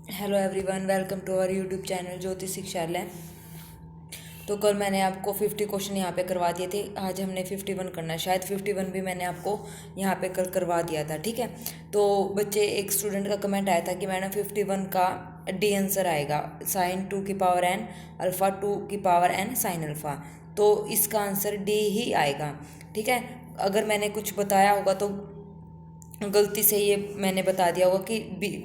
Hello everyone, welcome to our YouTube channel Jyoti Shikshalaya. तो कल मैंने आपको 50 क्वेश्चन यहाँ पे करवा दिए थे। आज हमने 51 करना है। शायद 51 भी मैंने आपको यहाँ पे कल करवा दिया था। ठीक है, तो बच्चे, एक स्टूडेंट का कमेंट आया था कि मैडम 51 का डी आंसर आएगा साइन 2 की पावर एन अल्फ़ा 2 की पावर एन साइन अल्फ़ा। तो इसका आंसर डी ही आएगा। ठीक है, अगर मैंने कुछ बताया होगा तो गलती से ये मैंने बता दिया होगा कि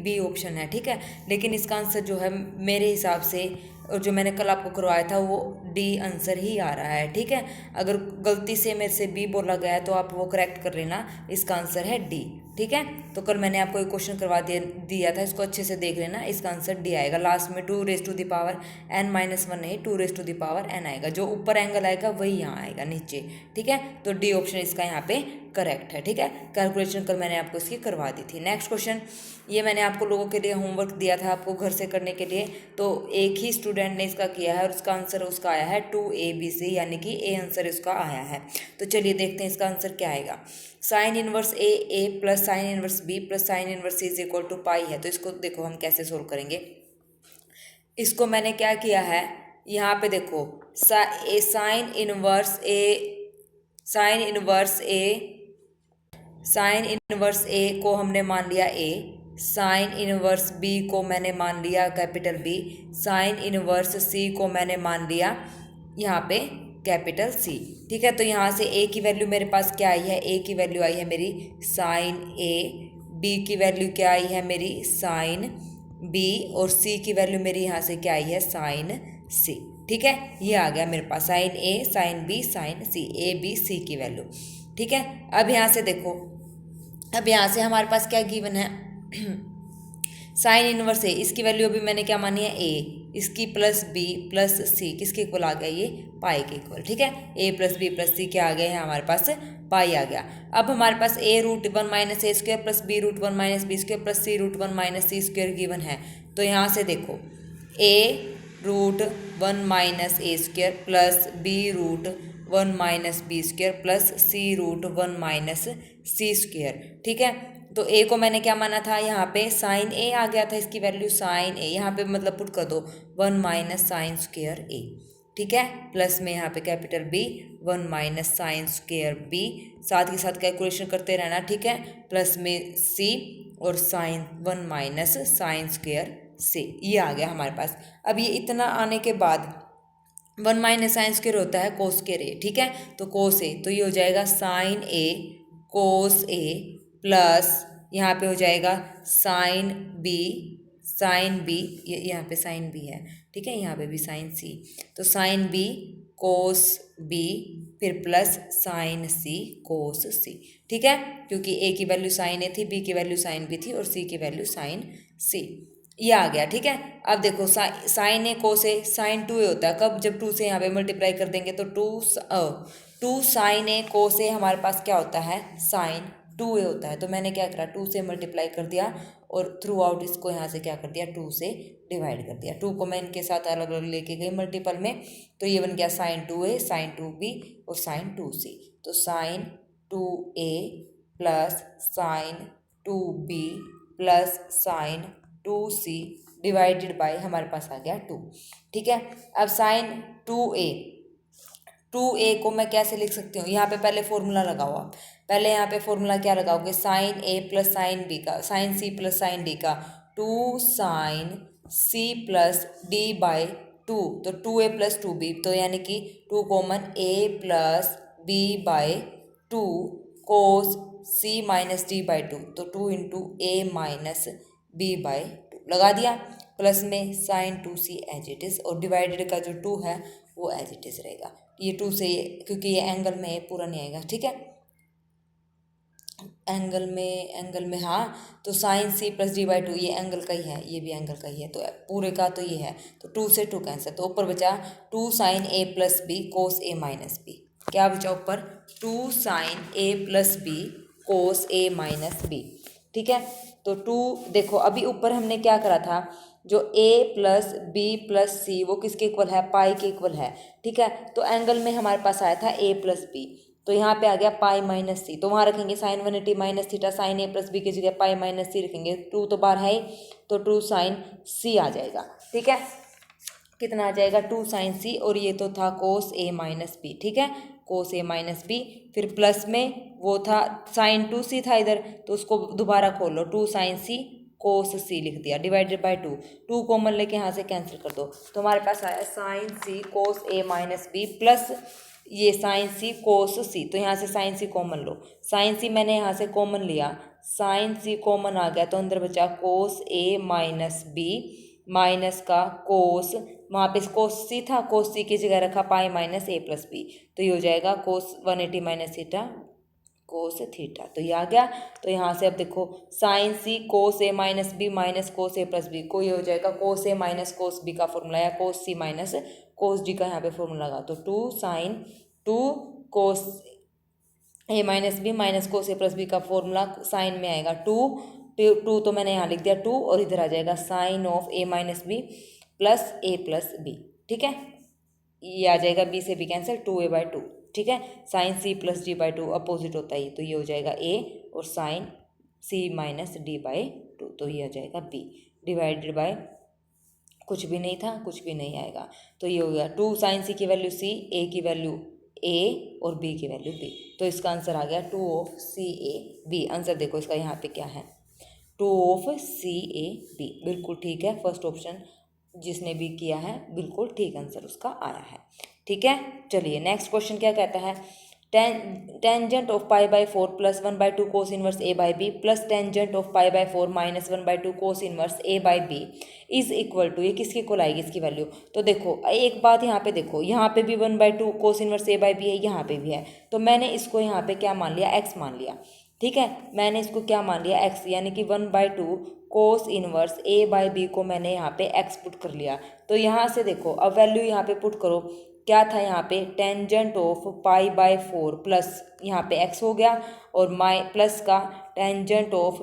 बी ऑप्शन है। ठीक है, लेकिन इसका आंसर जो है मेरे हिसाब से, और जो मैंने कल आपको करवाया था, वो डी आंसर ही आ रहा है। ठीक है, अगर गलती से मेरे से बी बोला गया है तो आप वो करेक्ट कर लेना, इसका आंसर है डी। ठीक है, तो कल मैंने आपको एक क्वेश्चन करवा दिया था, इसको अच्छे से देख लेना। इसका आंसर डी आएगा। लास्ट में 2 raise to the power n minus one नहीं, 2 raise to the power n आएगा। जो ऊपर एंगल आएगा वही यहाँ आएगा नीचे। ठीक है, तो डी ऑप्शन इसका यहाँ पे करेक्ट है। ठीक है, कैलकुलेशन कल मैंने आपको इसकी करवा दी थी। नेक्स्ट क्वेश्चन, ये मैंने आपको लोगों के लिए होमवर्क दिया था आपको घर से करने के लिए। तो एक ही स्टूडेंट ने इसका किया है और उसका आंसर उसका आया है 2ABC, यानी कि ए आंसर इसका आया है। तो चलिए देखते हैं इसका आंसर क्या आएगा। Sine inverse A plus sine inverse B plus sine inverse C is equal to pi है। तो इसको देखो हम कैसे सोल्व करेंगे। इसको मैंने क्या किया है, यहाँ पे देखो, साइन इनवर्स ए को हमने मान लिया ए, साइन इनवर्स बी को मैंने मान लिया कैपिटल बी, साइन इनवर्स सी को मैंने मान लिया यहाँ पे कैपिटल सी। ठीक है, तो यहाँ से ए की वैल्यू मेरे पास क्या आई है, ए की वैल्यू आई है मेरी साइन ए, बी की वैल्यू क्या आई है मेरी साइन बी, और सी की वैल्यू मेरी यहाँ से क्या आई है साइन सी। ठीक है, ये आ गया मेरे पास sine A sine B sine C, A B C की वैल्यू। ठीक है, अब यहाँ से देखो, अब यहाँ से हमारे पास क्या गिवन है साइन इनवर्स ए, इसकी वैल्यू अभी मैंने क्या मानी है ए, इसकी प्लस बी प्लस सी किसके इक्वल आ गया, ये पाई के इक्वल। ठीक है, ए प्लस बी प्लस सी क्या आ गया है हमारे पास, पाई आ गया। अब हमारे पास A root one minus A square plus B root one minus B square plus C root one minus C square given है। तो यहाँ से देखो, A root one minus A square plus B root one minus B square plus C root one minus C square. ठीक है, तो ए को मैंने क्या माना था, यहाँ पे साइन ए आ गया था, इसकी वैल्यू साइन ए, यहाँ पे मतलब पुट कर दो one minus sine square A. ठीक है, प्लस में यहाँ पे capital B one minus sine square B, साथ के साथ कैलकुलेशन करते रहना। ठीक है, प्लस में सी और sine one minus sine square से, ये आ गया हमारे पास। अब ये इतना आने के बाद वन माइनस साइन स्क्वायर होता है कोस स्क्वायर ए। ठीक है, तो कोस ए, तो ये हो जाएगा साइन ए कोस ए प्लस यहाँ पे हो जाएगा साइन बी, ये यहाँ पे साइन बी है। ठीक है, यहाँ पे भी साइन सी, तो साइन बी कोस बी फिर प्लस साइन सी कोस सी। ठीक है, क्योंकि ए की वैल्यू साइन ए थी, बी की वैल्यू साइन बी थी और सी की वैल्यू साइन सी, ये आ गया। ठीक है, अब देखो साइन ए कोस ए साइन टू ए होता है कब, जब टू से यहाँ पे मल्टीप्लाई कर देंगे तो टू साइन ए कोस ए हमारे पास क्या होता है साइन टू ए होता है। तो मैंने क्या करा, टू से मल्टीप्लाई कर दिया और थ्रू आउट इसको यहाँ से क्या कर दिया, टू से डिवाइड कर दिया। टू को मैं इनके साथ अलग अलग लेके गई मल्टीपल में, तो ये बन गया sine two A sine two B और साइन टू सी। तो sine two A plus sine two B plus sine two C divided by हमारे पास आ गया टू। ठीक है, अब साइन टू ए को मैं कैसे लिख सकती हूँ, यहाँ पे पहले फॉर्मूला लगाओ आप। पहले यहाँ पे फॉर्मूला क्या लगाओगे, sine A plus sine B का, sine C plus sine D का, two sine C plus D by two, तो two A plus two B, तो यानी कि two common A plus B by two cos C minus D by two, तो two into A minus B by two लगा दिया, plus में sine two C as it is, और divided का जो टू है वो एज इट इज़ रहेगा। ये टू से क्योंकि ये एंगल में पूरा नहीं आएगा। ठीक है, एंगल में हाँ, तो sine C plus D by two, ये एंगल का ही है, ये भी एंगल का ही है, तो पूरे का तो ये है, तो टू से टू कैंसिल, तो ऊपर बचा two sine A plus B cos A minus B. क्या बचा ऊपर, two sine A plus B cos A minus B. ठीक है, तो टू देखो, अभी ऊपर हमने क्या करा था, जो ए प्लस बी प्लस सी वो किसके इक्वल है, पाई के इक्वल है। ठीक है, तो एंगल में हमारे पास आया था ए प्लस बी, तो यहाँ पे आ गया पाई माइनस सी, तो वहाँ रखेंगे sign 180 minus theta sine A plus B की जगह पाई माइनस सी रखेंगे, 2 तो बाहर है ही, तो 2 साइन सी आ जाएगा। ठीक है, कितना आ जाएगा 2 साइन सी, और ये तो था कोस ए माइनस बी। ठीक है, कोस ए माइनस बी, फिर प्लस में वो था साइन 2 सी था इधर, तो उसको दोबारा खोल लो, 2 साइन सी कोस सी लिख दिया डिवाइडेड बाय 2, 2 कॉमन लेके यहाँ से कैंसिल कर दो, तो हमारे पास आया sign C cos A minus B plus ये साइन सी कोस सी, तो यहाँ से साइन सी कॉमन लो, साइन सी मैंने यहाँ से कॉमन लिया, साइन सी कॉमन आ गया, तो अंदर बचा कोस ए माइनस बी माइनस का कोस, वहाँ पे कोस सी था, कोस सी की जगह रखा पाई माइनस ए प्लस बी, तो ये हो जाएगा कोस 180 माइनस थीटा कोस थीटा, तो ये आ गया। तो यहाँ से अब देखो sign C cos A minus B minus cos A plus B को, ये हो जाएगा कोस ए माइनस कोस बी का फॉर्मूला या कोस सी माइनस कोस डी का यहाँ पे फॉर्मूला लगा, तो 2 sign 2 cos A minus B minus cos A plus B का फॉर्मूला साइन में आएगा 2 तो मैंने यहाँ लिख दिया 2, और इधर आ जाएगा sine of A minus B plus A plus B. ठीक है, ये आ जाएगा बी से बी कैंसिल, 2a/2। ठीक है, sine C plus D by 2 opposite होता है, तो ये हो जाएगा ए, और sine C minus D by 2, तो ये आ जाएगा बी डिवाइडेड बाय कुछ भी नहीं था, कुछ भी नहीं आएगा, तो ये हो गया 2 साइन सी की वैल्यू सी, ए की वैल्यू ए और बी की वैल्यू बी, तो इसका आंसर आ गया 2 of C A B. Answer देखो इसका यहाँ पे क्या है, 2 ऑफ सी ए बी, बिल्कुल ठीक है, फर्स्ट ऑप्शन जिसने भी किया है बिल्कुल ठीक आंसर उसका आया है। ठीक है, चलिए नेक्स्ट क्वेश्चन क्या कहता है, tangent of pi by 4 plus 1/2 cos inverse A by B plus tangent of pi by 4 minus 1/2 cos inverse A by B is equal to, ये किसके इक्वल आएगी इसकी वैल्यू, तो देखो एक बात यहाँ पे देखो, यहाँ पे भी 1/2 cos inverse A by B है, यहाँ पे भी है, तो मैंने इसको यहाँ पे क्या मान लिया, एक्स मान लिया। ठीक है, मैंने इसको क्या मान लिया, एक्स, यानी कि 1/2 cos inverse A by B को मैंने यहाँ पे एक्स पुट कर लिया, तो यहाँ से देखो अब वैल्यू यहाँ पे पुट करो, क्या था यहाँ पे tangent of pi by 4 plus यहाँ पे एक्स हो गया, और माइ प्लस का tangent of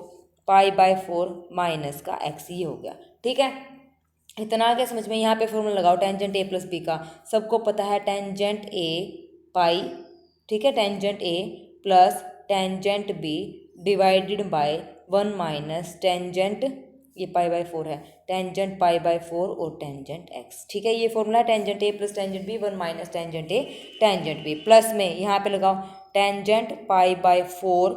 pi by 4 minus का एक्स, ये हो गया। ठीक है, इतना आ गया समझ में, यहाँ पे फॉर्मूला लगाओ टेंजेंट ए प्लस बी का, सबको पता है टेंजेंट ए पाई, ठीक है, tangent A plus tangent B divided by 1 minus tangent, ये पाई बाई 4 है, टेंजेंट पाई बाई 4 और टेंजेंट एक्स। ठीक है, ये फॉर्मूला है tangent A plus tangent B 1 minus tangent A tangent B, plus में यहाँ पे लगाओ tangent pi by 4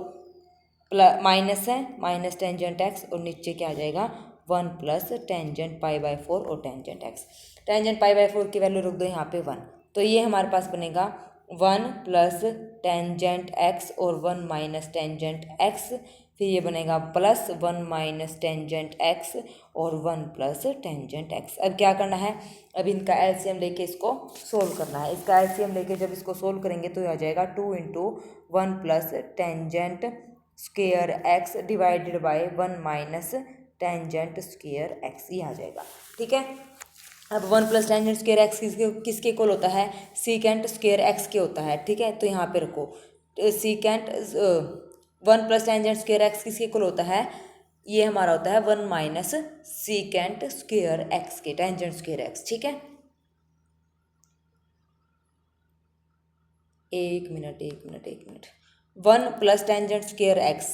plus minus है माइनस टेंजेंट एक्स, और नीचे क्या आ जाएगा 1 प्लस टेंजेंट पाई बाई 4 और tangent x, tangent pi by 4 की वैल्यू रख दो यहाँ पे 1, तो ये हमारे पास बनेगा 1 प्लस टेंजेंट एक्स और 1 माइनस टेंजेंट एक्स, फिर ये बनेगा प्लस 1 माइनस टेंजेंट एक्स और 1 प्लस टेंजेंट एक्स। अब क्या करना है, अब इनका एलसीएम लेके इसको सोल्व करना है, इसका एलसीएम लेके जब इसको सोल्व करेंगे तो ये आ जाएगा 2 into 1 plus tangent square x divided by 1 minus tangent square x, ये आ जाएगा। ठीक है, अब 1 प्लस टेंजेंट स्क्वेयर एक्स किसके इक्वल होता है, सीकेंट स्क्वेयर एक्स के होता है। ठीक है, तो यहाँ पे रखो secant 1 plus tangent square x किसके इक्वल होता है, ये हमारा होता है 1 माइनस सीकेंट स्क्वेयर एक्स के, टेंजेंट स्क्वेयर एक्स। ठीक है, एक minute 1 plus tangent square x,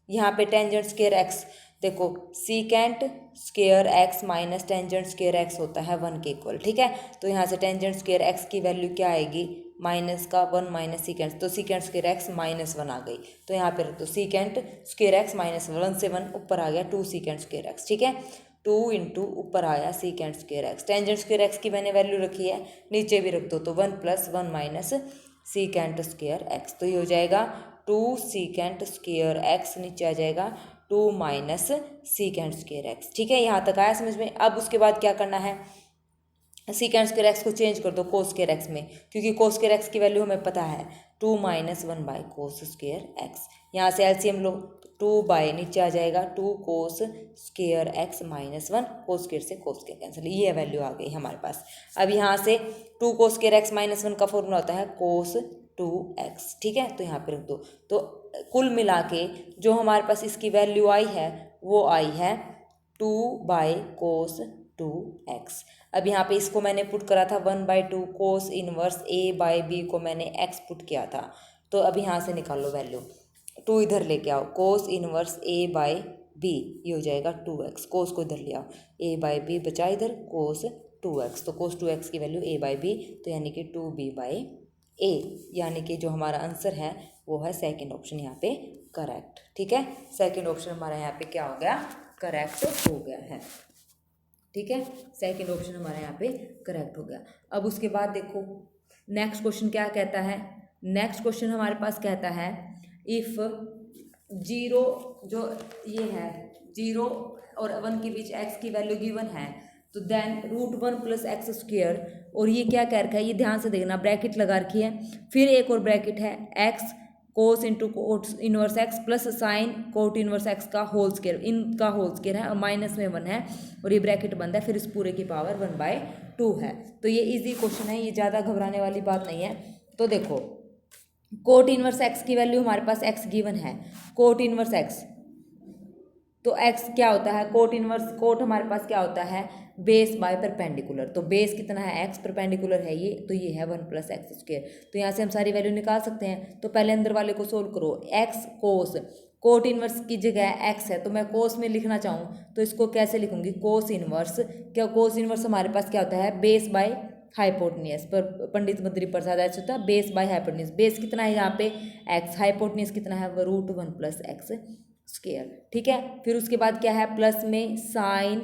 यहाँ पे टेंजेंट स्क्वेयर एक्स देखो secant square x minus tangent square x होता है 1 के इक्वल। ठीक है, तो यहाँ से टेंजेंट स्क्वेयर एक्स की वैल्यू क्या आएगी, माइनस का 1 माइनस सीकेंट, तो सीकेंट स्क्वेयर एक्स -1 आ गई, तो यहाँ पे रख दो सीकेंट स्क्वेयर एक्स -1 से 1 ऊपर आ गया 2 सीकेंट स्क्वेयर एक्स। ठीक है, 2 इंटू ऊपर आया secant square x, tangent square x की मैंने वैल्यू रखी है, नीचे भी रख दो, तो 1 plus 1 minus secant square x, तो ये हो जाएगा 2 सीकेंट स्क्वेयर एक्स, नीचे आ जाएगा 2 माइनस सीकेंट स्क्वेयर एक्स। ठीक है, यहाँ तक आया समझ में। अब उसके बाद क्या करना है, सीकेंट स्क्वेयर एक्स को चेंज कर दो कोस स्क्वेयर एक्स में, क्योंकि कोस स्क्वेयर एक्स की वैल्यू हमें पता है 2 minus 1 by cos square x, यहाँ से एलसीएम लो 2 बाई नीचे आ जाएगा 2 cos square x -1, cos square से कोस स्क्वेयर कैंसिल, ये वैल्यू आ गई हमारे पास। अब यहाँ से 2 कोस स्क्वेयर एक्स -1 का फॉर्मूला होता है कोस 2x। ठीक है, तो यहाँ पे रख दो, तो कुल मिला के जो हमारे पास इसकी वैल्यू आई है वो आई है 2 बाई कोस 2x। अब यहाँ पे इसको मैंने पुट करा था 1/2 cos inverse a by B को मैंने x पुट किया था, तो अब यहाँ से निकाल लो वैल्यू, 2 इधर लेके आओ, cos inverse A by B, ये हो जाएगा 2x, कोस को इधर ले आओ, a बाई बी बचा इधर कोस 2x, तो कोस 2x की वैल्यू a बाई बी, तो यानी कि 2b बाई a, यानी कि जो हमारा आंसर है वो है सेकंड ऑप्शन यहाँ पे करेक्ट। ठीक है, सेकंड ऑप्शन हमारा यहाँ पे क्या हो गया, करेक्ट हो गया है। ठीक है, सेकंड ऑप्शन हमारा यहाँ पे करेक्ट हो गया। अब उसके बाद देखो नेक्स्ट क्वेश्चन क्या कहता है, नेक्स्ट क्वेश्चन हमारे पास कहता है इफ़ जीरो, जो ये है 0 और 1 के बीच x की वैल्यू गिवन है, तो देन √1 + x², और ये क्या कह रखा है, ये ध्यान से देखना, ब्रैकेट लगा रखी है, फिर एक और ब्रैकेट है x cos into cot inverse x plus sine cot inverse x का होल स्क्वायर, इनका होल स्क्वायर है और माइनस में 1 है, और ये ब्रैकेट बंद है, फिर इस पूरे की पावर 1/2 है। तो ये इजी क्वेश्चन है, ये ज़्यादा घबराने वाली बात नहीं है। तो देखो कोट इनवर्स x की वैल्यू हमारे पास x गिवन है, कोट इनवर्स x, तो x क्या होता है, कोट इनवर्स, कोट हमारे पास क्या होता है, बेस बाय परपेंडिकुलर, तो बेस कितना है x, परपेंडिकुलर है ये, तो ये है 1 + x²। तो यहाँ से हम सारी वैल्यू निकाल सकते हैं। तो पहले अंदर वाले को सोल्व करो, x कोस, कोट इनवर्स की जगह x है, तो मैं कोस में लिखना चाहूँ तो इसको कैसे लिखूंगी, कोस इनवर्स, क्या कोस इनवर्स हमारे पास क्या होता है, बेस बाय हाइपोटेन्यूज, पर पंडित बद्री प्रसाद ऐसा होता है, बेस बाय हाइपोटेन्यूज, बेस कितना है यहाँ पे x, हाइपोटेन्यूज कितना है, √1 + x²। ठीक है, फिर उसके बाद क्या है, प्लस में sine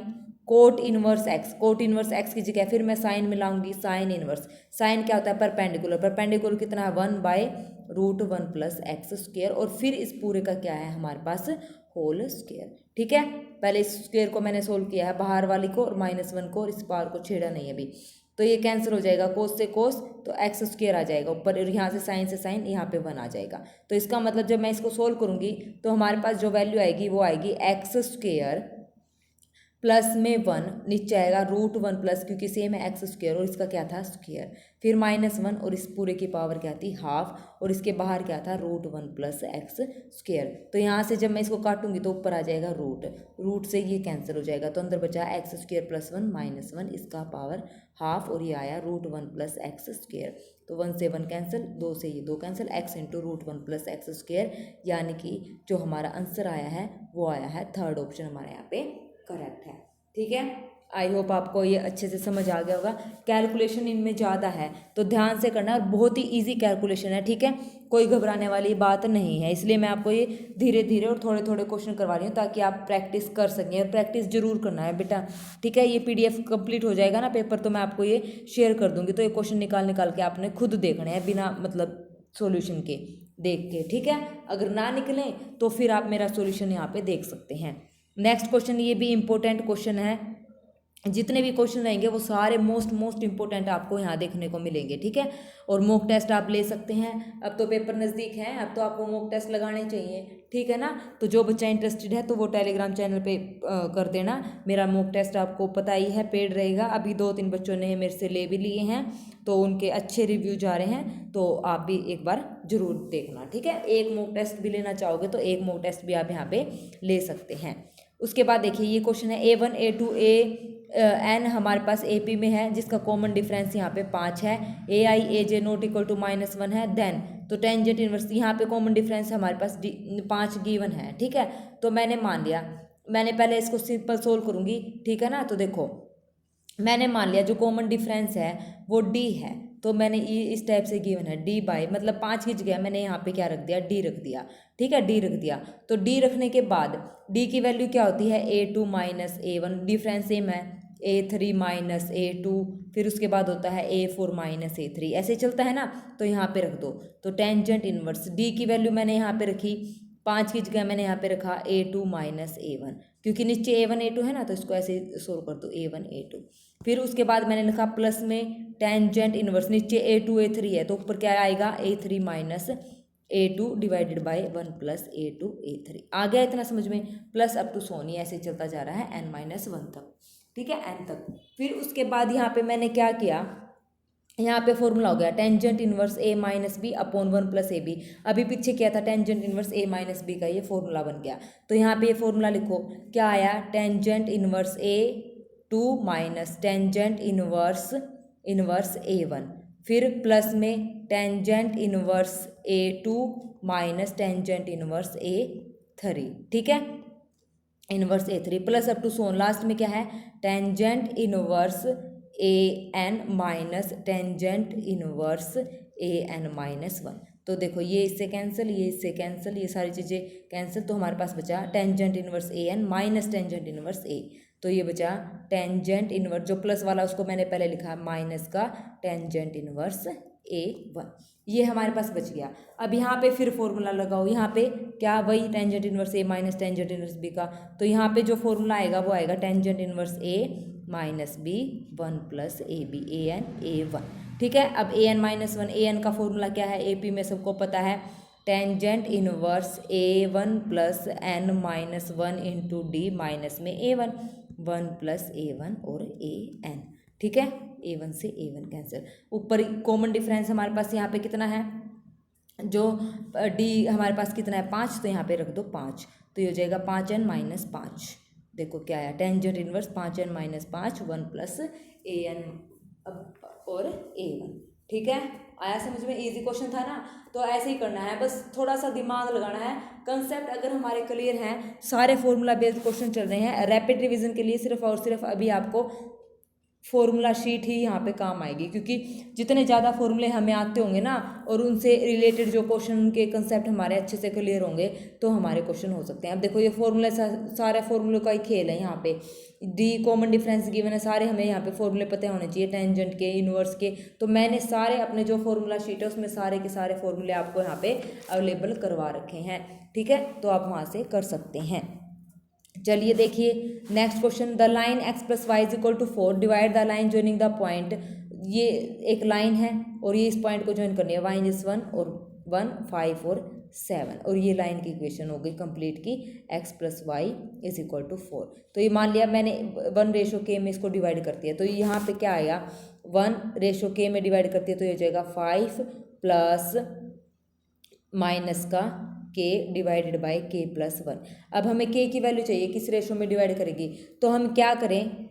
cot inverse x, cot inverse x की जगह फिर मैं साइन मिलाऊंगी, साइन इनवर्स, साइन क्या होता है, परपेंडिकुलर, परपेंडिकुलर कितना है, 1/√1 + x², और फिर इस पूरे का क्या है हमारे पास, होल स्क्वायर। ठीक है, पहले इस स्क्वायर को मैंने सोल्व किया है, बाहर वाली को और -1 को, और इस पार को छेड़ा नहीं अभी, तो ये कैंसिल हो जाएगा, कोस से कोस तो x² आ जाएगा ऊपर, और यहाँ से साइन यहाँ पे 1 आ जाएगा। तो इसका मतलब जब मैं इसको सोल्व करूँगी तो हमारे पास जो वैल्यू आएगी वो आएगी x² प्लस में 1, नीचे आएगा √1 प्लस, क्योंकि सेम है x² और इसका क्या था स्क्वायर, फिर -1 और इस पूरे की पावर क्या थी, हाफ, और इसके बाहर क्या था, √1 + x²। तो यहाँ से जब मैं इसको काटूंगी तो ऊपर आ जाएगा रूट से ये कैंसिल हो जाएगा, तो अंदर बचा x² + 1 -1, इसका पावर हाफ, और ये आया √1 + x²। तो 1 से 1 कैंसिल, 2 से ये 2 कैंसिल, x × √1 + x², यानी कि जो हमारा आंसर आया है वो आया है थर्ड ऑप्शन हमारे यहाँ पे करेक्ट है। ठीक है, आई होप आपको ये अच्छे से समझ आ गया होगा। कैलकुलेशन इनमें ज़्यादा है तो ध्यान से करना, और बहुत ही इजी कैलकुलेशन है। ठीक है, कोई घबराने वाली बात नहीं है, इसलिए मैं आपको ये धीरे धीरे और थोड़े थोड़े क्वेश्चन करवा रही हूँ ताकि आप प्रैक्टिस कर सकें, और प्रैक्टिस जरूर करना है बेटा। ठीक है, ये PDF कंप्लीट हो जाएगा ना पेपर, तो मैं आपको ये शेयर कर दूँगी, तो ये क्वेश्चन निकाल के आपने खुद देखने हैं बिना मतलब सॉल्यूशन के देख के। ठीक है, अगर ना निकलें तो फिर आप मेरा सॉल्यूशन यहाँ पे देख सकते हैं। नेक्स्ट क्वेश्चन, ये भी इम्पोर्टेंट क्वेश्चन है, जितने भी क्वेश्चन रहेंगे वो सारे मोस्ट इम्पोर्टेंट आपको यहाँ देखने को मिलेंगे। ठीक है, और मॉक टेस्ट आप ले सकते हैं, अब तो पेपर नज़दीक है, अब तो आपको मॉक टेस्ट लगाने चाहिए। ठीक है ना, तो जो बच्चा इंटरेस्टेड है तो वो टेलीग्राम चैनल पे कर देना, मेरा मॉक टेस्ट आपको पता ही है पेड रहेगा। अभी 2-3 बच्चों ने मेरे से ले भी लिए हैं, तो उनके अच्छे रिव्यू जा रहे हैं, तो आप भी एक बार जरूर देखना। ठीक है, एक मॉक टेस्ट भी लेना चाहोगे तो एक मॉक टेस्ट भी आप यहाँ पे ले सकते हैं। उसके बाद देखिए ये क्वेश्चन है, A1 A2 AN हमारे पास AP में है, जिसका कॉमन डिफरेंस यहाँ पे 5 है, AI AJ not equal to -1 है, देन तो टेंजेंट इनवर्स, यहाँ पे कॉमन डिफरेंस हमारे पास 5 गिवन है। ठीक है, तो मैंने मान लिया, मैंने पहले इसको सिंपल सोल्व करूँगी। ठीक है ना, तो देखो मैंने मान लिया जो कॉमन डिफरेंस है वो D है, तो मैंने ये इस टाइप से गिवन है D बाई, मतलब 5 की जगह मैंने यहाँ पे क्या रख दिया, D रख दिया। ठीक है, D रख दिया, तो D रखने के बाद D की वैल्यू क्या होती है, A2 - A1, डिफरेंस सेम है, A3 - A2, फिर उसके बाद होता है A4 - A3, ऐसे चलता है ना, तो यहाँ पे रख दो। तो टेंजेंट इनवर्स D की वैल्यू मैंने यहाँ पे रखी, 5 की जगह मैंने यहाँ पे रखा A2 - A1, क्योंकि नीचे A1 A2 है ना, तो इसको ऐसे सोल्व कर दो, A1 A2। फिर उसके बाद मैंने लिखा प्लस में टेंजेंट इनवर्स, नीचे A2 A3 है, तो ऊपर क्या आएगा, A3 - A2 divided by 1 + A2 A3। आ गया इतना समझ में, प्लस अप टू सोनी ऐसे चलता जा रहा है n-1 तक। ठीक है, n तक। फिर उसके बाद यहाँ पे मैंने क्या किया, यहाँ पे फॉर्मूला हो गया tangent inverse A - B upon 1 + AB। अभी पीछे किया था टेंजेंट इनवर्स A - B का, ये फॉर्मूला बन गया। तो यहाँ पे ये फॉर्मूला लिखो, क्या आया, tangent inverse A2 - tangent inverse A1, फिर प्लस में tangent inverse A2 minus tangent inverse A3, ठीक है, inverse A3 plus up to सोन, लास्ट में क्या है, tangent inverse AN minus tangent inverse AN minus 1। तो देखो ये इससे कैंसिल, ये इससे कैंसिल, ये सारी चीज़ें कैंसिल, तो हमारे पास बचा tangent inverse AN minus tangent inverse A। तो ये बचा टेंजेंट इनवर्स, जो प्लस वाला उसको मैंने पहले लिखा माइनस का टेंजेंट इनवर्स A1, ये हमारे पास बच गया। अब यहाँ पे फिर फॉर्मूला लगाओ, यहाँ पे क्या, वही tangent inverse A minus tangent inverse B का, तो यहाँ पे जो फॉर्मूला आएगा वो आएगा tangent inverse A minus B 1 plus AB AN A1, ठीक है। अब AN माइनस 1, AN का फॉर्मूला क्या है, AP में सबको पता है, tangent inverse A1 plus N minus 1 into D minus में A1, 1 प्लस A1 और AN, ठीक है। A1 से A1 कैंसिल, ऊपर कॉमन डिफरेंस हमारे पास यहाँ पे कितना है, जो D हमारे पास कितना है 5, तो यहाँ पे रख दो 5, तो ये हो जाएगा 5N माइनस 5। देखो क्या आया, tangent inverse 5N minus 5, 1 plus AN और A1, ठीक है। आया समझ में, इजी क्वेश्चन था ना, तो ऐसे ही करना है, बस थोड़ा सा दिमाग लगाना है। कंसेप्ट अगर हमारे क्लियर हैं, सारे फॉर्मूला बेस्ड क्वेश्चन चल रहे हैं, रैपिड रिवीजन के लिए सिर्फ और सिर्फ अभी आपको फॉर्मूला शीट ही यहाँ पे काम आएगी, क्योंकि जितने ज़्यादा फॉर्मूले हमें आते होंगे ना, और उनसे रिलेटेड जो क्वेश्चन के कंसेप्ट हमारे अच्छे से क्लियर होंगे, तो हमारे क्वेश्चन हो सकते हैं। अब देखो ये फॉर्मूले सारे फॉर्मूले का ही खेल है, यहाँ पे डी कॉमन डिफरेंस गिवन है, सारे हमें यहाँ पे फॉर्मूले पता होने चाहिए, टेंजेंट के, इनवर्स के, तो मैंने सारे अपने जो फॉर्मूला शीट है उसमें सारे के सारे फॉर्मूले आपको यहाँ पे अवेलेबल करवा रखे हैं, ठीक है, तो आप वहाँ से कर सकते हैं। चलिए देखिए next question, the line x plus Y is equal to 4 divide the line joining the point, ये एक लाइन है और ये इस पॉइंट को ज्वाइन करनी है, y इज 1 और 1 5 और 7, और ये लाइन की इक्वेशन हो गई कंप्लीट की, x plus Y is equal to 4। तो ये मान लिया मैंने 1:k में इसको डिवाइड करती है, तो यहाँ पे क्या आएगा, 1:k में डिवाइड करती है, तो ये हो जाएगा 5 प्लस माइनस का k divided by k plus 1। अब हमें k की वैल्यू चाहिए, किस रेशो में डिवाइड करेगी, तो हम क्या करें,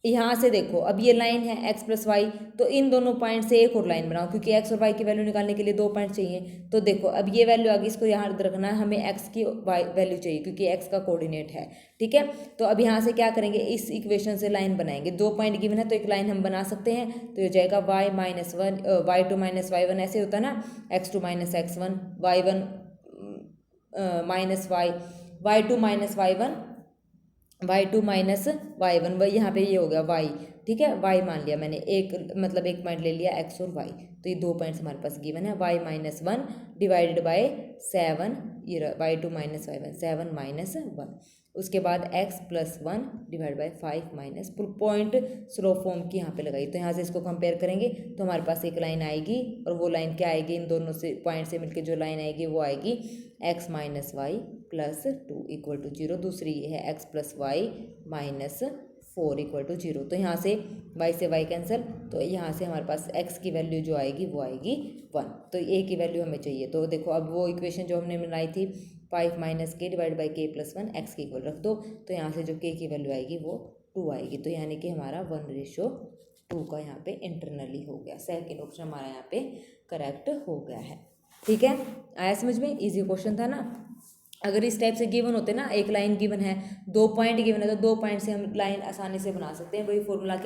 यहाँ से देखो अब ये लाइन है x प्लस वाई, तो इन दोनों पॉइंट से एक और लाइन बनाओ, क्योंकि x और y की वैल्यू निकालने के लिए 2 पॉइंट चाहिए। तो देखो अब ये वैल्यू आ गई, इसको यहाँ रखना है, हमें x की वैल्यू चाहिए क्योंकि x का कोऑर्डिनेट है, ठीक है। तो अब यहाँ से क्या करेंगे, इस इक्वेशन से लाइन बनाएंगे, 2 पॉइंट गिवन है तो एक लाइन हम बना सकते हैं, तो ये हो जाएगा y minus 1 y2 minus y1, ऐसे होता है ना, x2 minus x1 y1 minus y2 minus y1 y2 minus y1, वही यहाँ पे ये हो गया y, ठीक है, y मान लिया मैंने, एक मतलब एक पॉइंट ले लिया x और y, तो ये 2 पॉइंट्स हमारे पास गिवन है, y माइनस 1 डिवाइडेड बाय 7, ये y2 माइनस y1 7 माइनस 1, उसके बाद x plus 1 divide by 5 minus, point slow form की यहाँ पे लगाई, तो यहाँ से इसको कंपेयर करेंगे तो हमारे पास एक लाइन आएगी, और वो लाइन क्या आएगी, इन दोनों से पॉइंट से मिलकर जो लाइन आएगी वो आएगी x minus Y plus 2 equal to 0, दूसरी ये है x plus Y minus 4 equal to 0। तो यहाँ से y से y कैंसिल, तो यहाँ से हमारे पास x की वैल्यू जो आएगी वो आएगी 1, तो a की वैल्यू हमें चाहिए। तो देखो अब वो इक्वेशन जो हमने बनाई थी 5 minus k divide by k plus 1 x के इक्वल रख दो, तो यहाँ से जो k की वैल्यू आएगी वो 2 आएगी, तो यानी कि हमारा 1:2 का यहाँ पे इंटरनली हो गया, सेकंड ऑप्शन हमारा यहाँ पे करेक्ट हो गया है, ठीक है। आया समझ में, इजी क्वेश्चन था ना। अगर इस टाइप से गिवन होते ना, एक लाइन गिवन है, 2 पॉइंट गिवन है, तो 2 पॉइंट से हम लाइन आसानी से बना सकते हैं। वही फॉर्मूला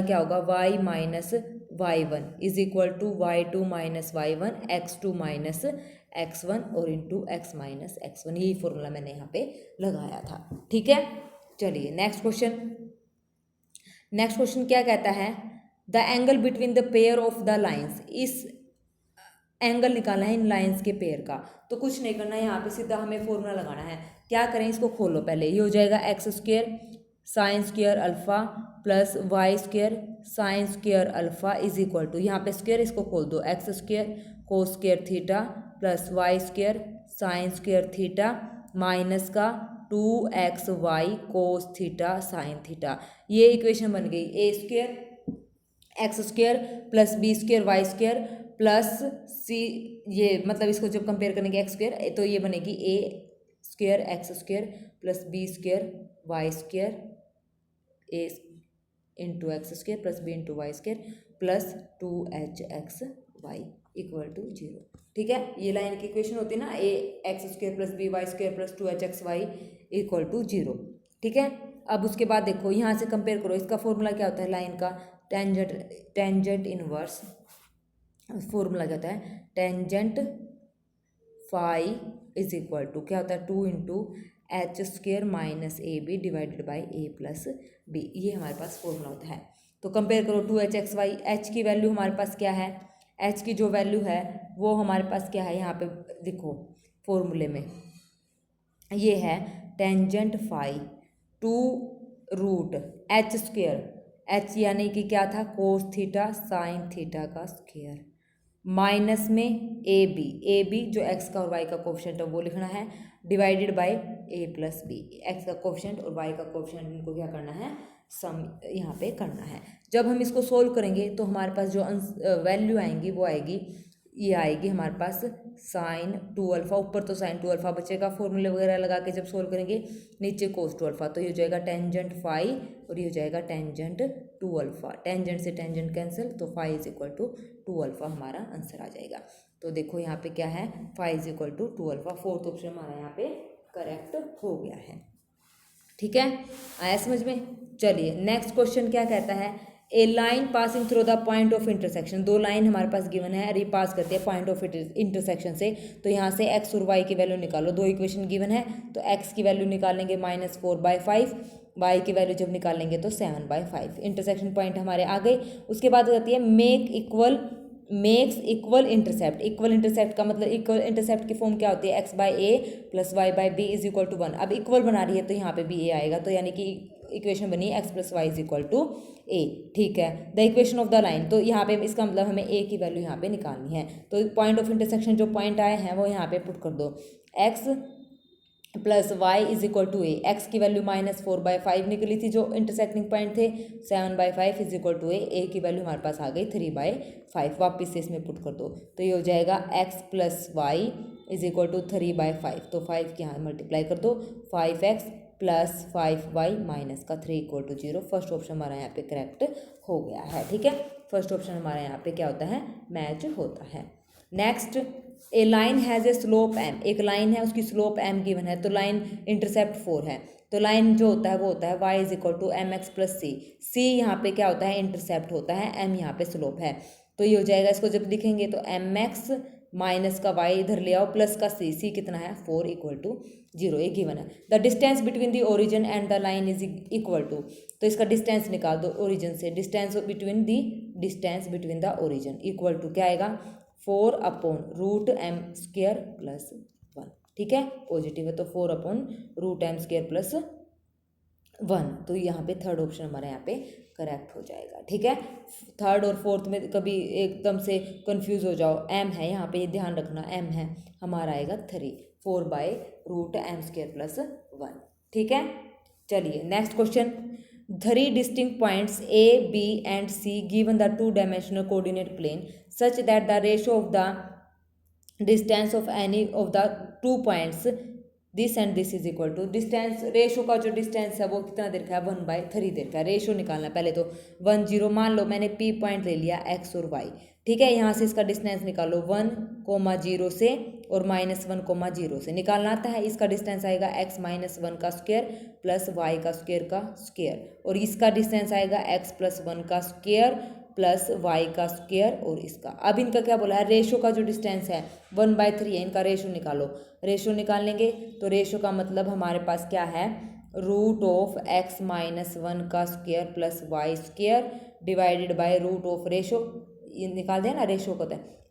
क्या होगा, y minus y1 is equal to y2 minus y1 x2 minus x1 और इंटू x माइनस x1, यही फॉर्मूला मैंने यहाँ पे लगाया था, ठीक है। चलिए नेक्स्ट क्वेश्चन क्या कहता है, the angle between the pair of the lines, इस एंगल निकालना है इन लाइंस के पेयर का। तो कुछ नहीं करना है, यहाँ पे सीधा हमें फॉर्मूला लगाना है। क्या करें, इसको खोलो पहले, ये हो जाएगा x square sine square alpha plus y square sine square alpha is equal to, यहाँ पे स्क्वेयर इसको खोल दो, x square cos square theta plus y square sine square theta minus का 2xy cos theta sine theta. ये equation बन गई, A square x square plus B square y square plus C, ये मतलब इसको जब कंपेयर करेंगे एक्स स्क्वेयर, तो ये बनेगी A square x square plus B square y square A into x square plus B into y square plus 2hxy equal to 0। ठीक है, ये लाइन की इक्वेशन होती है ना, A x square plus B y square plus 2hxy equal to 0। ठीक है, अब उसके बाद देखो यहाँ से कंपेयर करो, इसका फॉर्मूला क्या होता है लाइन का, टेंजेंट इनवर्स, फॉर्मूला क्या होता है, tangent phi is equal to क्या होता है, 2 into H square minus A B divided by A plus B, ये हमारे पास फॉर्मूला होता है। तो कंपेयर करो 2hxy, एच की वैल्यू हमारे पास क्या है, एच की जो वैल्यू है वो हमारे पास क्या है, यहाँ पे देखो फॉर्मूले में ये है tangent phi 2 root H square, H यानी कि क्या था, कोस थीटा साइन थीटा का स्क्वेयर, माइनस में ए बी जो एक्स का और वाई का कोफिशिएंट है वो लिखना है, divided by A plus B, X का कोफिशिएंट और वाई का कोफिशिएंट इनको क्या करना है, सम यहाँ पे करना है। जब हम इसको सोल्व करेंगे तो हमारे पास जो वैल्यू आएंगी वो आएगी, ये आएगी हमारे पास साइन 2 अल्फा, ऊपर तो साइन 2 अल्फा बचेगा, फॉर्मूले वगैरह लगा के जब सोल्व करेंगे, नीचे कोस 2 अल्फा, तो ये हो जाएगा टेंजेंट फाई और ये हो जाएगा टेंजेंट 2 अल्फा, टेंजेंट से टेंजेंट कैंसिल, तो phi is equal to 2 alpha हमारा आंसर आ जाएगा। तो देखो यहाँ पे क्या है, phi is equal to 2 alpha, fourth option हमारा यहाँ पे करेक्ट हो गया है। ठीक है, आया समझ में। चलिए नेक्स्ट क्वेश्चन क्या कहता है, a line passing through the point of intersection, दो लाइन हमारे पास गिवन है और ये पास करती है पॉइंट ऑफ इंटरसेक्शन से, तो यहाँ से एक्स और वाई की वैल्यू निकालो, दो इक्वेशन गिवन है, तो एक्स की वैल्यू निकालेंगे -4/5, वाई की वैल्यू जब निकालेंगे तो 7/5, इंटरसेक्शन पॉइंट हमारे आ गए। उसके बाद कहती है makes equal intercept, equal intercept का मतलब इक्वल इंटरसेप्ट की फॉर्म क्या होती है, x by A plus Y by B is equal to 1, अब इक्वल बना रही है तो यहाँ पे भी ए आएगा, तो यानी कि इक्वेशन बनी x plus Y is equal to A. ठीक है, the equation of the line, तो यहाँ पे इसका मतलब हमें ए की वैल्यू यहाँ पे निकालनी है, तो पॉइंट ऑफ इंटरसेक्शन जो पॉइंट आए हैं वो यहाँ पे पुट कर दो, x plus Y is equal to A, X की वैल्यू -4/5 निकली थी जो इंटरसेक्टिंग पॉइंट थे, 7/5 इज इक्वल टू ए की वैल्यू हमारे पास आ गई 3/5, वापिस से इसमें पुट कर दो, तो ये हो जाएगा x plus Y is equal to 3/5, तो 5 के यहाँ मल्टीप्लाई कर दो, 5x प्लस 5y माइनस का 3 इक्वल टू 0, फर्स्ट ऑप्शन हमारा यहाँ पे करेक्ट हो गया है। ठीक है, फर्स्ट ऑप्शन हमारा यहाँ पे क्या होता है, मैच होता है। Next, A line has a slope m, एक लाइन है उसकी स्लोप m गिवन है, तो लाइन इंटरसेप्ट 4 है, तो लाइन जो होता है वो होता है y is equal to M x plus C यहाँ पे क्या होता है, इंटरसेप्ट होता है, m यहाँ पे स्लोप है, तो ये हो जाएगा, इसको जब लिखेंगे तो एम एक्स माइनस का y इधर ले आओ प्लस का c कितना है 4 इक्वल टू 0, ये गिवन है। The distance between the origin and the line is equal to, तो इसका डिस्टेंस निकाल दो ओरिजिन से, distance between the origin equal to क्या आएगा, 4/√m स्क्वायर प्लस 1। ठीक है, पॉजिटिव है तो 4/√m स्क्वायर प्लस 1, तो यहाँ पे थर्ड ऑप्शन हमारा यहाँ पे करेक्ट हो जाएगा। ठीक है, थर्ड और फोर्थ में कभी एकदम से कंफ्यूज हो जाओ, m है यहाँ पे, ये ध्यान रखना m है, हमारा आएगा 3, 4/√m स्क्वायर प्लस 1। ठीक है, चलिए next question, 3 distinct points A, B and C given the two-dimensional coordinate plane such that the ratio of the distance of any of the 2 points this and this is equal to, distance ratio का जो distance है वो कितना दे रखा है, 1/3 दे रखा है, ratio निकालना है पहले तो 1 0, मान लो मैंने P पॉइंट ले लिया x और y, ठीक है, यहाँ से इसका डिस्टेंस निकालो 1,0 से और -1,0 से निकालना आता है, इसका डिस्टेंस आएगा x -1 का स्क्वायर प्लस y का स्क्वायर और इसका डिस्टेंस आएगा x प्लस 1 का स्क्वायर प्लस y का स्क्वायर और इसका, अब इनका क्या बोला है, रेशो का जो डिस्टेंस है 1/3 है, इनका रेशो निकालो, रेशो निकालेंगे तो रेशो का मतलब हमारे पास क्या है, √(x - 1) का square plus y square divided by √ ratio, ये निकाल दें ना, रेशो को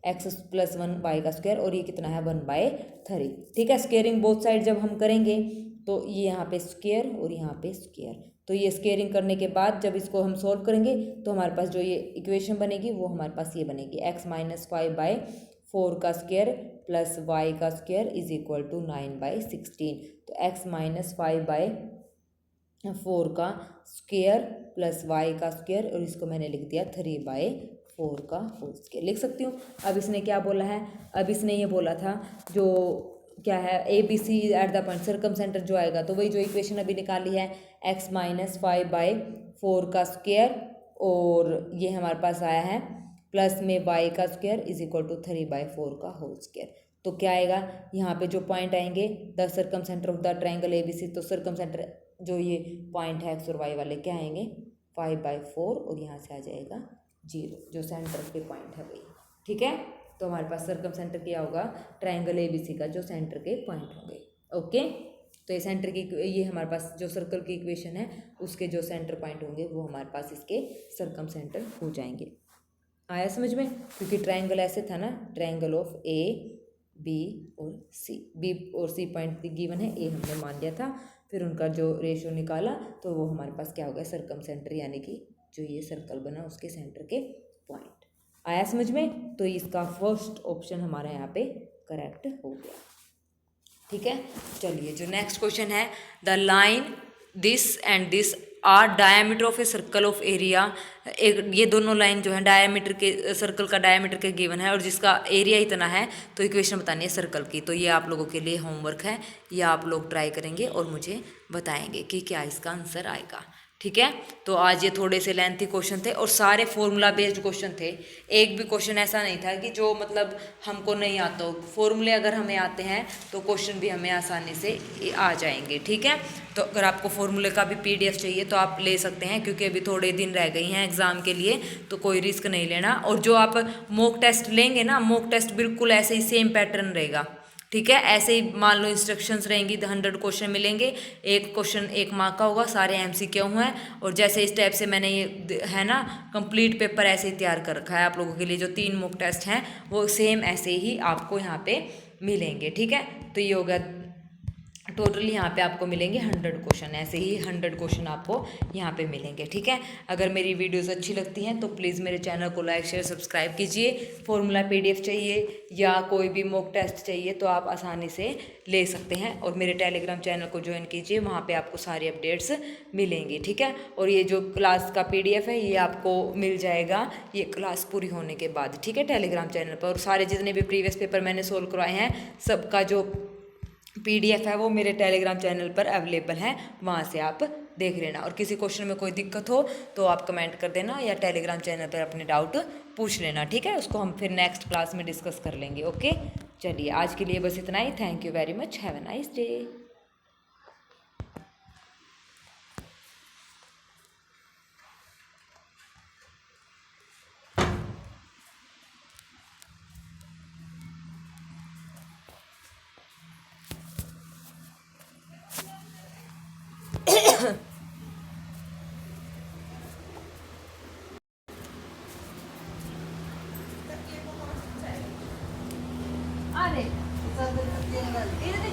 x प्लस 1 y का स्क्वायर और ये कितना है 1/3। ठीक है, स्क्वेयरिंग बोथ साइड जब हम करेंगे तो ये यहाँ पे स्क्वायर और यहाँ पे स्क्वायर, तो ये स्क्वेयरिंग करने के बाद जब इसको हम सोल्व करेंगे तो हमारे पास जो ये इक्वेशन बनेगी वो हमारे पास ये बनेगी, x - 5/4 का स्क्वायर प्लस y का स्क्वायर इज इक्वल टू 9/16, तो x - 5/4 का स्क्वायर प्लस y का स्क्वायर और इसको मैंने लिख दिया 3/4 का होल स्क्वायर लिख सकती हूँ। अब इसने क्या बोला है, अब इसने ये बोला था जो क्या है, ABC at the point circum centre जो आएगा, तो वही जो इक्वेशन अभी निकाली है, x - 5/4 का स्क्वायर और ये हमारे पास आया है प्लस में y का स्क्वायर इज इक्वल टू 3/4 का होल स्क्वायर। तो क्या आएगा यहाँ पे जो पॉइंट आएंगे the circum centre of the triangle ABC, तो सर्कम सेंटर जो ये पॉइंट है x और y वाले क्या आएंगे 5/4 और यहाँ से आ जाएगा 0, जो सेंटर के पॉइंट है वही। ठीक है, तो हमारे पास सर्कम सेंटर क्या होगा ट्रायंगल ABC का जो सेंटर के पॉइंट होंगे। ओके, तो ये सेंटर की ये हमारे पास जो सर्कल की इक्वेशन है उसके जो सेंटर पॉइंट होंगे वो हमारे पास इसके सर्कम सेंटर हो जाएंगे। आया समझ में, क्योंकि ट्रायंगल ऐसे था ना, ट्रायंगल ऑफ A B और C, B और C पॉइंट गिवन है, A हमने मान लिया था, फिर उनका जो रेशियो निकाला तो वो हमारे पास क्या हो गया सर्कम सेंटर, यानी कि जो ये सर्कल बना उसके सेंटर के पॉइंट। आया समझ में, तो इसका फर्स्ट ऑप्शन हमारा यहाँ पे करेक्ट हो गया। ठीक है, चलिए जो नेक्स्ट क्वेश्चन है, the line this and this are diameter of a circle of area. एक ये दोनों लाइन जो है डायमीटर के, सर्कल का डायमीटर के गिवन है और जिसका एरिया इतना है, तो इक्वेशन बतानी है सर्कल की। तो ये आप लोगों के लिए होमवर्क है, ये आप लोग ट्राई करेंगे और मुझे बताएंगे कि क्या इसका आंसर आएगा। ठीक है, तो आज ये थोड़े से लेंथी क्वेश्चन थे और सारे फॉर्मूला बेस्ड क्वेश्चन थे। एक भी क्वेश्चन ऐसा नहीं था कि जो मतलब हमको नहीं आता हो। फॉर्मूले अगर हमें आते हैं तो क्वेश्चन भी हमें आसानी से आ जाएंगे। ठीक है, तो अगर आपको फॉर्मूले का भी PDF चाहिए तो आप ले सकते हैं, क्योंकि अभी थोड़े दिन रह गई हैं एग्ज़ाम के लिए, तो कोई रिस्क नहीं लेना। और जो आप मॉक टेस्ट लेंगे ना, मॉक टेस्ट बिल्कुल ऐसे ही सेम पैटर्न रहेगा। ठीक है, ऐसे ही मान लो इंस्ट्रक्शंस रहेंगी, 100 क्वेश्चन मिलेंगे, एक क्वेश्चन 1 मार्क का होगा, सारे MCQ हैं। और जैसे इस टाइप से मैंने ये है ना कंप्लीट पेपर ऐसे ही तैयार कर रखा है आप लोगों के लिए। जो 3 मॉक टेस्ट हैं वो सेम ऐसे ही आपको यहाँ पे मिलेंगे। ठीक है, तो ये होगा टोटली यहाँ पे आपको मिलेंगे 100 क्वेश्चन, ऐसे ही 100 क्वेश्चन आपको यहाँ पे मिलेंगे। ठीक है, अगर मेरी वीडियोस अच्छी लगती हैं तो प्लीज़ मेरे चैनल को लाइक शेयर सब्सक्राइब कीजिए। फॉर्मूला PDF चाहिए या कोई भी मॉक टेस्ट चाहिए तो आप आसानी से ले सकते हैं, और मेरे टेलीग्राम चैनल को ज्वाइन कीजिए, वहाँ पर आपको सारी अपडेट्स मिलेंगी। ठीक है, और ये जो क्लास का PDF है ये आपको मिल जाएगा ये क्लास पूरी होने के बाद। ठीक है, टेलीग्राम चैनल पर। और सारे जितने भी प्रीवियस पेपर मैंने सोल्व करवाए हैं सबका जो PDF है वो मेरे टेलीग्राम चैनल पर अवेलेबल है, वहाँ से आप देख लेना। और किसी क्वेश्चन में कोई दिक्कत हो तो आप कमेंट कर देना या टेलीग्राम चैनल पर अपने डाउट पूछ लेना। ठीक है, उसको हम फिर नेक्स्ट क्लास में डिस्कस कर लेंगे। ओके, चलिए आज के लिए बस इतना ही। Thank you very much, have a nice day.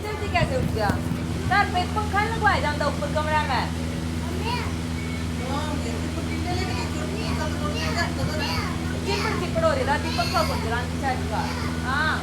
जल्दी कैसे उठ गया सर? पे पंखा लगवाया जाता ऊपर कमरा में। चिपड़ चिपड़ हो रही था, पंखा को चलाने का। हाँ